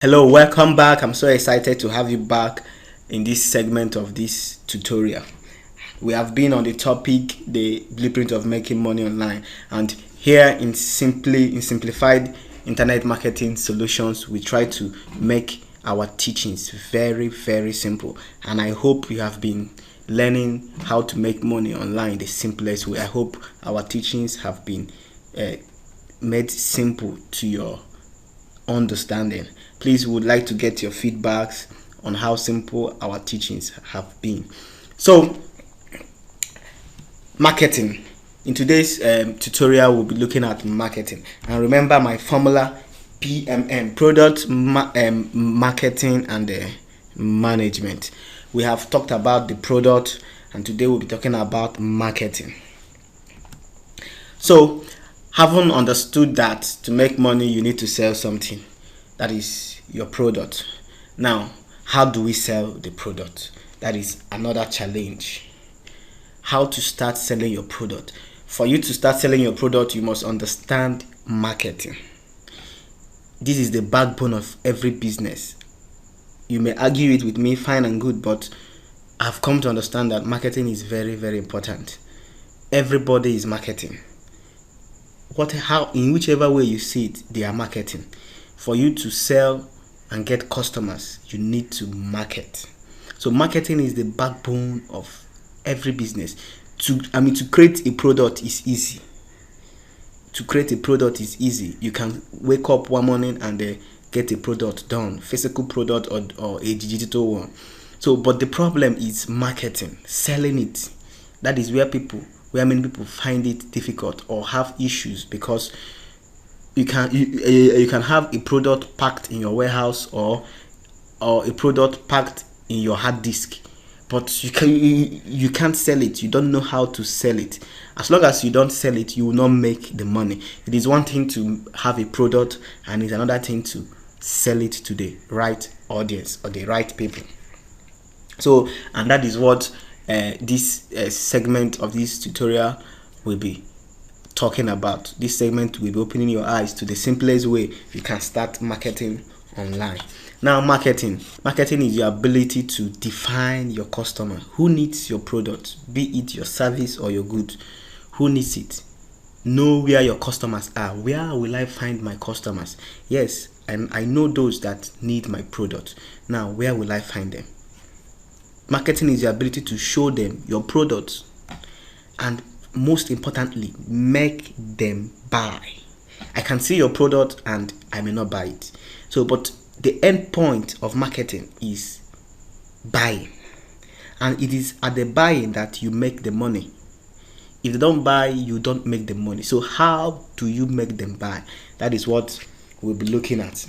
Hello, welcome back. I'm so excited to have you back in this segment of this tutorial. We have been on the topic, the blueprint of making money online, and here in simplified internet marketing solutions, we try to make our teachings very simple. And I hope you have been learning how to make money online the simplest way. I hope our teachings have been made simple to your understanding. Please, would like to get your feedbacks on how simple our teachings have been. So, marketing. In today's tutorial, we'll be looking at marketing. And remember my formula: PMM, product marketing and management. We have talked about the product, and today we'll be talking about marketing. So, having understood that to make money you need to sell something, that is your product. Now, how do we sell the product? That is another challenge. How to start selling your product. For you to start selling your product, you must understand marketing. This is the backbone of every business. You may argue it with me, fine and good, but I've come to understand that marketing is very important. Everybody is marketing. In whichever way you see it, they are marketing. For you to sell and get customers, you need to market. So marketing is the backbone of every business. To create a product is easy. You can wake up one morning and get a product done, physical product or a digital one. So, but the problem is marketing, selling it. That is where many people find it difficult or have issues, because you can have a product packed in your warehouse or a product packed in your hard disk, but you can't sell it. You don't know how to sell it. As long as you don't sell it, you will not make the money. It is one thing to have a product, and it's another thing to sell it to the right audience or the right people. So, and that is what this segment of this tutorial will be talking about. This segment will be opening your eyes to the simplest way you can start marketing online. Now, marketing is your ability to define your customer. Who needs your product, be it your service or your good? Who needs it? Know where your customers are. Where will I find my customers? Yes, and I know those that need my product. Now, where will I find them? Marketing is your ability to show them your product, and most importantly, make them buy. I can see your product and I may not buy it. So, but the end point of marketing is buying, and it is at the buying that you make the money. If they don't buy, you don't make the money. So how do you make them buy? That is what we'll be looking at.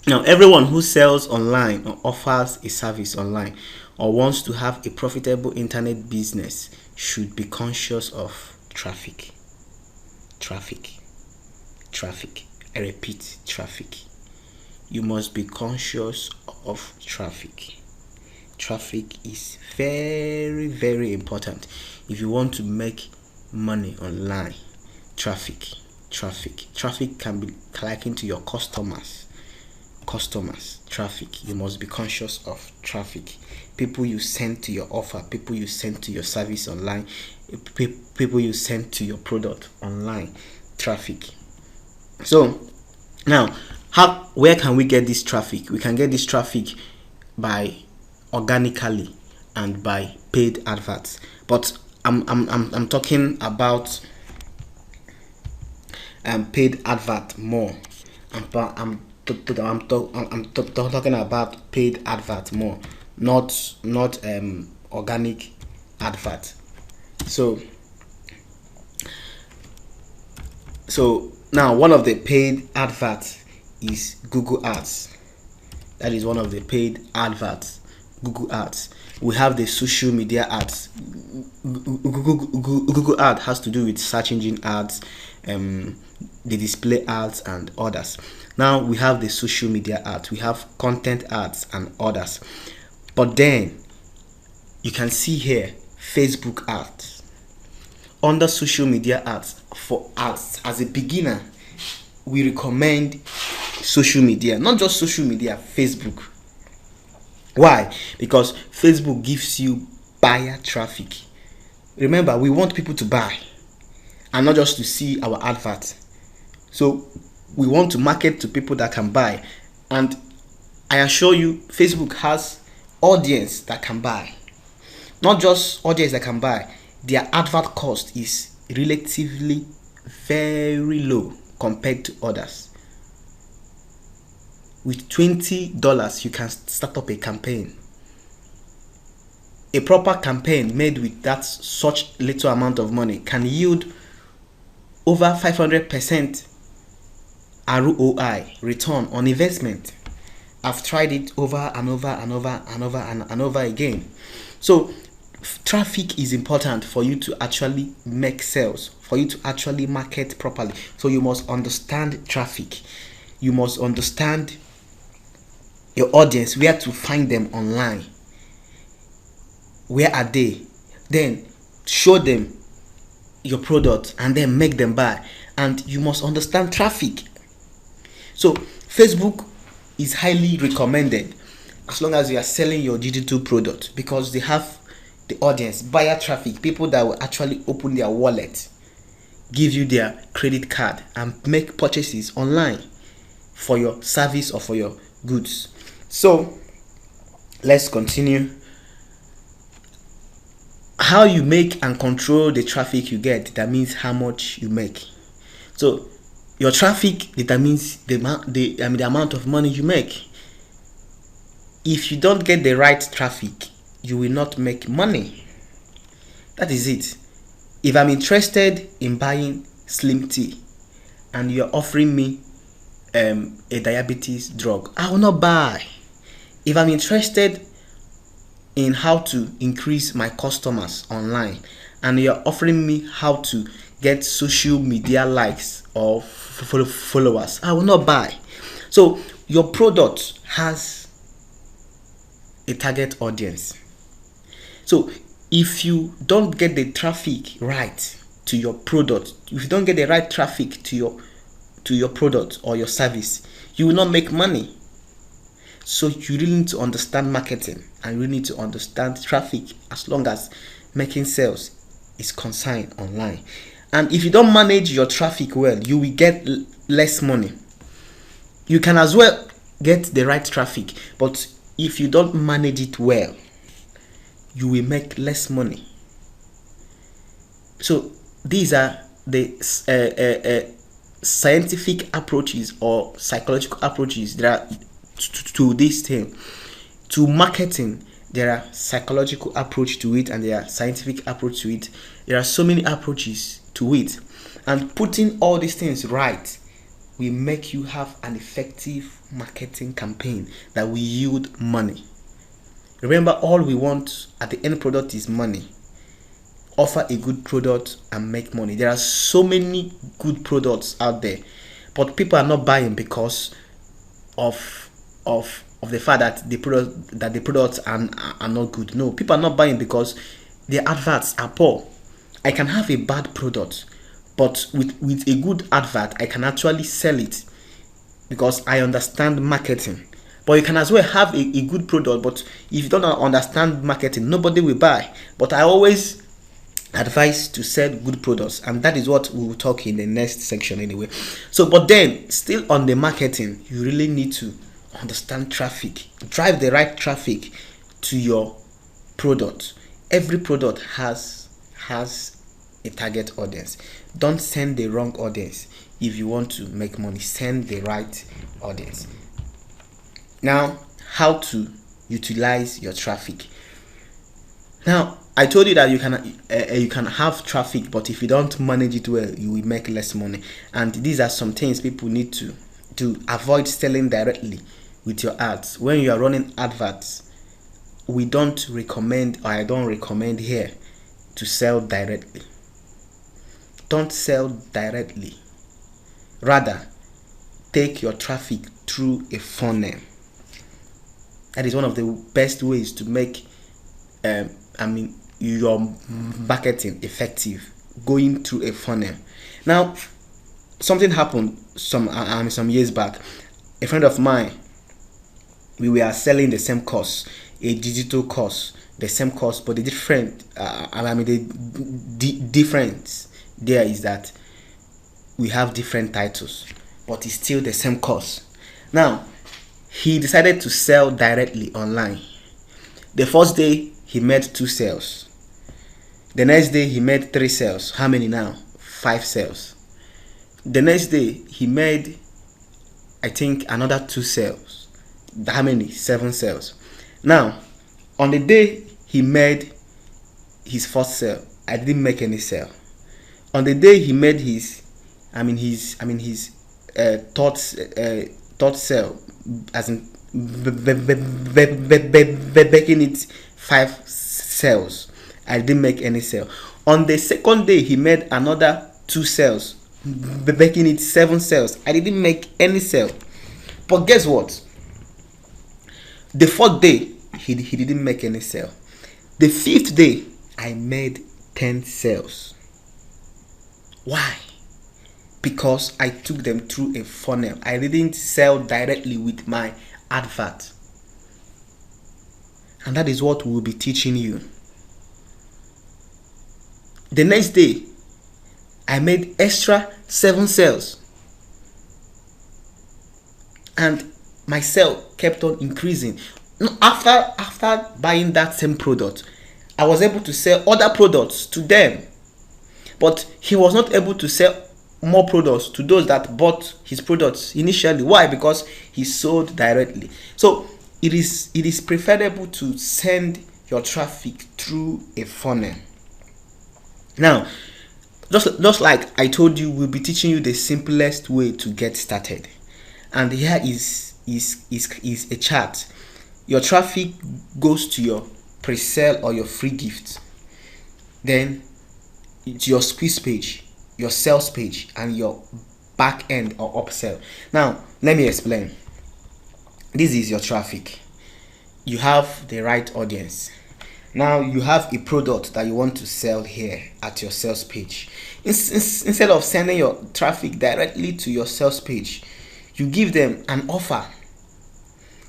Now, everyone who sells online or offers a service online or wants to have a profitable internet business should be conscious of traffic. I repeat, traffic. You must be conscious of traffic. Traffic is very important if you want to make money online. Traffic can be likened to your customers. Traffic. You must be conscious of traffic. People you send to your offer, people you send to your service online, people you send to your product online. Traffic. So now, where can we get this traffic? We can get this traffic by organically and by paid adverts. But I'm talking about paid advert more. I'm talking about paid advert more, not organic advert. So now, one of the paid adverts is Google Ads. That is one of the paid adverts, Google Ads. We have the social media ads. Google Ads has to do with search engine ads, the display ads and others. Now we have the social media ads, we have content ads and others. But then you can see here Facebook ads. Under social media ads, for ads as a beginner, we recommend social media, not just social media, Facebook. Why? Because Facebook gives you buyer traffic. Remember, we want people to buy and not just to see our advert. So we want to market to people that can buy, and I assure you Facebook has audience that can buy. Not just audience that can buy, their advert cost is relatively very low compared to others. With $20 you can start up a campaign. A proper campaign made with that such little amount of money can yield over 500% ROI, return on investment. I've tried it over and over and over and over and over again. So traffic is important for you to actually make sales, for you to actually market properly. So you must understand traffic. You must understand your audience, where to find them online. Where are they? Then show them your product and then make them buy. And you must understand traffic. So Facebook is highly recommended as long as you are selling your digital product, because they have the audience, buyer traffic, people that will actually open their wallet, give you their credit card and make purchases online for your service or for your goods. So let's continue. How you make and control the traffic you get determines how much you make. So your traffic determines the amount of money you make. If you don't get the right traffic, you will not make money. That is it. If I'm interested in buying slim tea and you're offering me a diabetes drug, I will not buy. If I'm interested in how to increase my customers online and you're offering me how to get social media likes or followers, I will not buy. So your product has a target audience. So if you don't get the traffic right to your product, if you don't get the right traffic to your product or your service, you will not make money. So you really need to understand marketing and you really need to understand traffic as long as making sales is concerned online. And if you don't manage your traffic well, you will get less money. You can as well get the right traffic, but if you don't manage it well, you will make less money. So these are the scientific approaches or psychological approaches that are to this thing. To marketing, there are psychological approach to it and there are scientific approach to it. There are so many approaches to it, and putting all these things right will make you have an effective marketing campaign that will yield money. Remember, all we want at the end product is money. Offer a good product and make money. There are so many good products out there, but people are not buying because of the fact that the products are not good. No, people are not buying because their adverts are poor. I can have a bad product, but with a good advert, I can actually sell it because I understand marketing. But you can as well have a good product, but if you don't understand marketing, nobody will buy. But I always advise to sell good products, and that is what we will talk in the next section anyway. So, but then still on the marketing, you really need to understand traffic. Drive the right traffic to your product. Every product has a target audience. Don't send the wrong audience. If you want to make money, send the right audience. Now, how to utilize your traffic. Now, I told you that you can have traffic, but if you don't manage it well, you will make less money. And these are some things people need to avoid selling directly with your ads. When you are running adverts, we don't recommend, or I don't recommend here, to sell directly. Don't sell directly. Rather, take your traffic through a funnel. That is one of the best ways to make your marketing effective, going through a funnel. Now, something happened some years back. A friend of mine, we were selling the same course, a digital course, the same course, but the difference there is that we have different titles, but it's still the same course. Now, he decided to sell directly online. The first day he made 2 sales. The next day he made 3 sales. How many now? 5 sales. The next day he made, I think, another 2 sales. How many? 7 sales. Now, on the day he made his first sale, I didn't make any sale. On the day he made his third sale, as in making it 5 sales, I didn't make any sale. On the second day he made another 2 sales, making it 7 sales. I didn't make any sale. But guess what? The 4th day he didn't make any sale. The 5th day I made 10 sales. Why? Because I took them through a funnel. I didn't sell directly with my advert. And that is what we'll be teaching you. The next day I made extra 7 sales, and my sale kept on increasing. After buying that same product, I was able to sell other products to them, but he was not able to sell more products to those that bought his products initially. Why? Because he sold directly. So it is preferable to send your traffic through a funnel. Now, just like I told you, we'll be teaching you the simplest way to get started. And here is a chart. Your traffic goes to your pre-sale or your free gift, then to your squeeze page, your sales page, and your back end or upsell. Now, let me explain. This is your traffic. You have the right audience. Now you have a product that you want to sell here at your sales page. Instead of sending your traffic directly to your sales page, you give them an offer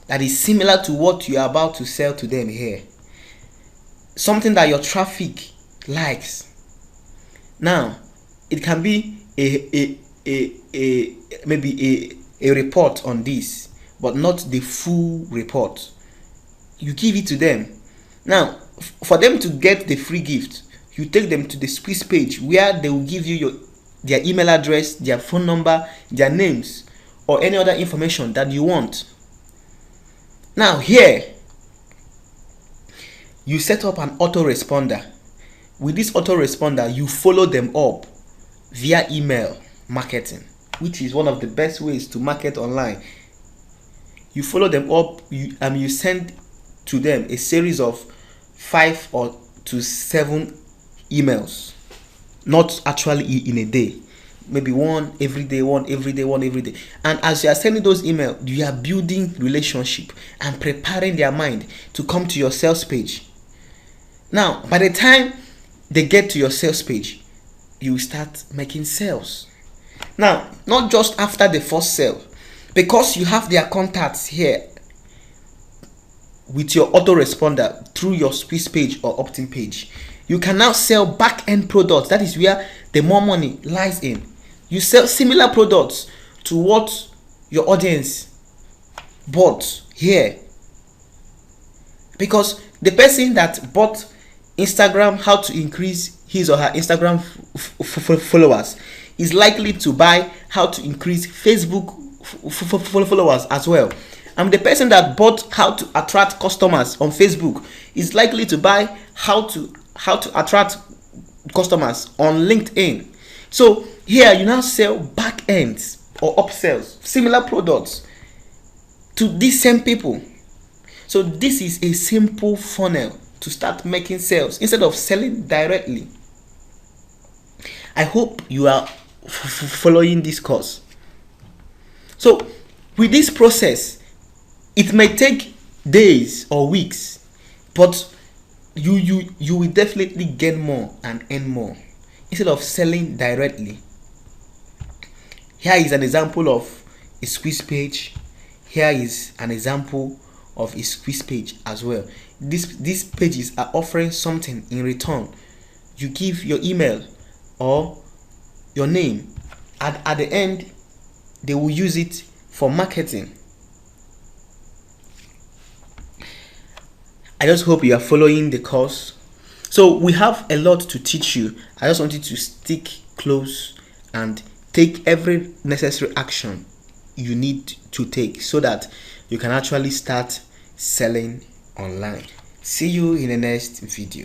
that is similar to what you are about to sell to them here. Something that your traffic likes. Now, it can be maybe a report on this, but not the full report. You give it to them. Now, for them to get the free gift, you take them to the squeeze page where they will give you their email address, their phone number, their names, or any other information that you want. Now here, you set up an autoresponder. With this autoresponder, you follow them up via email marketing, which is one of the best ways to market online. You follow them up, you send to them a series of 5 or to 7 emails, not actually in a day, maybe one every day. And as you are sending those emails, you are building relationship and preparing their mind to come to your sales page. Now, by the time they get to your sales page, you start making sales. Now, not just after the first sale, because you have their contacts here with your autoresponder through your squeeze page or opt-in page, you can now sell back-end products. That is where the more money lies in. You sell similar products to what your audience bought here, because the person that bought Instagram, how to increase his or her Instagram followers, is likely to buy how to increase Facebook followers as well. And the person that bought how to attract customers on Facebook is likely to buy how to attract customers on LinkedIn. So here you now sell back ends or upsells, similar products to these same people. So this is a simple funnel to start making sales instead of selling directly. I hope you are following this course. So with this process, it may take days or weeks, but you will definitely gain more and earn more instead of selling directly. Here is an example of a squeeze page. Here is an example of a squeeze page as well. These pages are offering something in return. You give your email or your name. At the end, they will use it for marketing. I just hope you are following the course. So we have a lot to teach you. I just want you to stick close and take every necessary action you need to take so that you can actually start selling online. See you in the next video.